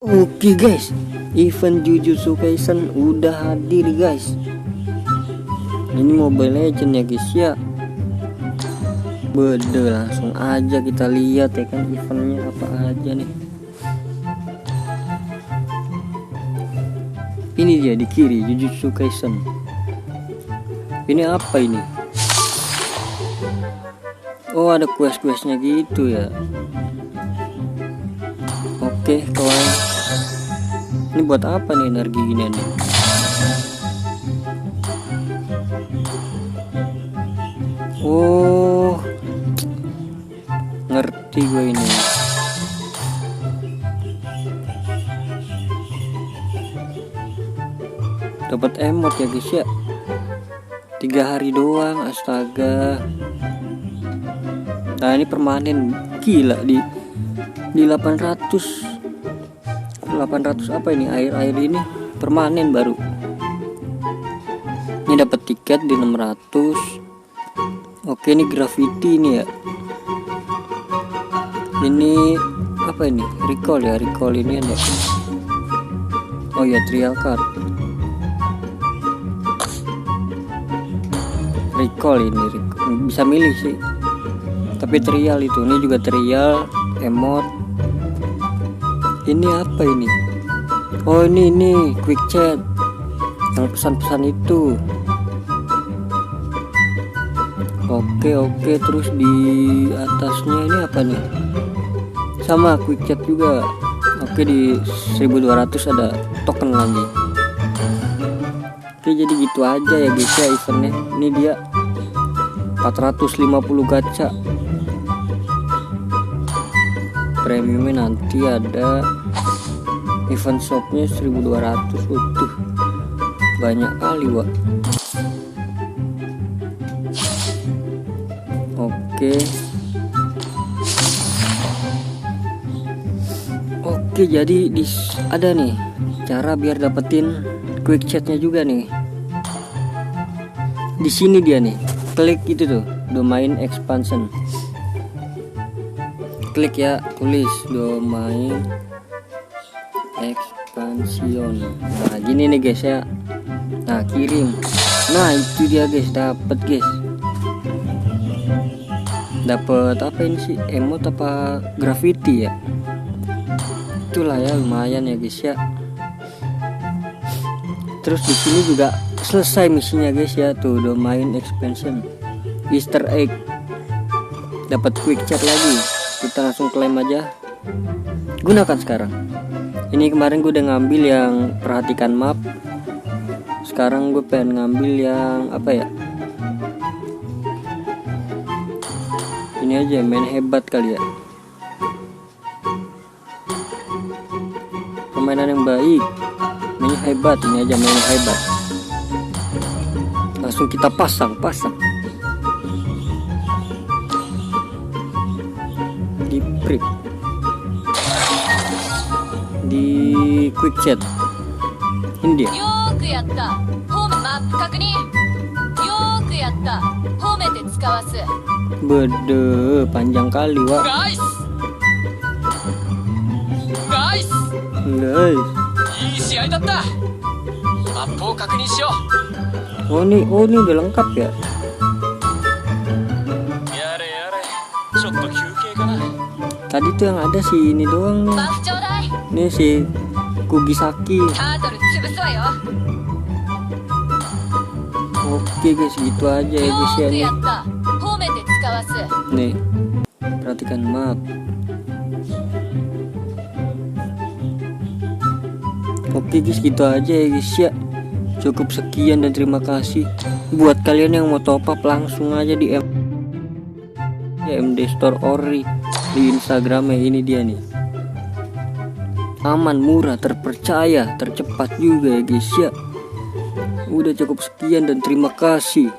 Oke guys, event Jujutsu Kaisen udah hadir guys. Ini Mobile Legends ya guys ya. Bede, langsung aja kita lihat ya kan eventnya apa aja nih. Ini dia di kiri, Jujutsu Kaisen. Ini apa ini? Oh, ada quest-questnya gitu ya. Oke kawan, ini buat apa nih energi gini nih? Oh, ngerti gue ini. Dapat emot ya guys ya. 3 hari doang, astaga. Nah ini permanen, gila di 800 apa ini, air ini permanen baru. Ini dapat tiket di 600. Oke, ini graffiti ini ya. Ini apa ini, recall ya, recall ini ada. Oh ya, trial card. Recall ini bisa milih sih, tapi trial itu. Ini juga trial, emot. Ini apa ini? Oh ini quick chat yang pesan-pesan itu. Oke, terus di atasnya ini apa nih? Sama quick chat juga. Oke, di 1200 ada token lagi. Oke, jadi gitu aja ya guys ya eventnya. Ini dia 450 gacha. Premiumnya nanti ada event shopnya 1200. Waduh, banyak kali wak. Oke, jadi ada nih cara biar dapetin quick chatnya juga nih. Di sini dia nih, klik itu tuh, domain expansion. Klik ya, tulis domain expansion. Nah gini nih guys ya. Nah kirim. Nah itu dia guys, dapat guys. Dapat apa ini sih, emot apa graffiti ya? Itulah ya, lumayan ya guys ya. Terus di sini juga selesai misinya guys ya, tuh domain expansion, Easter egg, dapat quick chat lagi. Kita langsung klaim aja, gunakan sekarang. Ini kemarin gue udah ngambil yang perhatikan map. Sekarang gue pengen ngambil yang apa ya, ini aja, main hebat kali ya. Permainan yang baik, main hebat. Ini aja, main hebat. Langsung kita pasang di print, di quick chat. Ini dia. Bede, panjang kali wak. Guys. Oh ini udah lengkap ya. Tadi tuh yang ada sih ini doang nih. Ini si Kugisaki. Oke guys, gitu aja ya guys ya nih. Nih, perhatikan map. Oke guys, gitu aja ya guys ya. Cukup sekian dan terima kasih. Buat kalian yang mau top up, langsung aja di MD Store Ori di Instagramnya. Ini dia nih, aman, murah, terpercaya, tercepat juga ya guys ya. Udah cukup sekian dan terima kasih.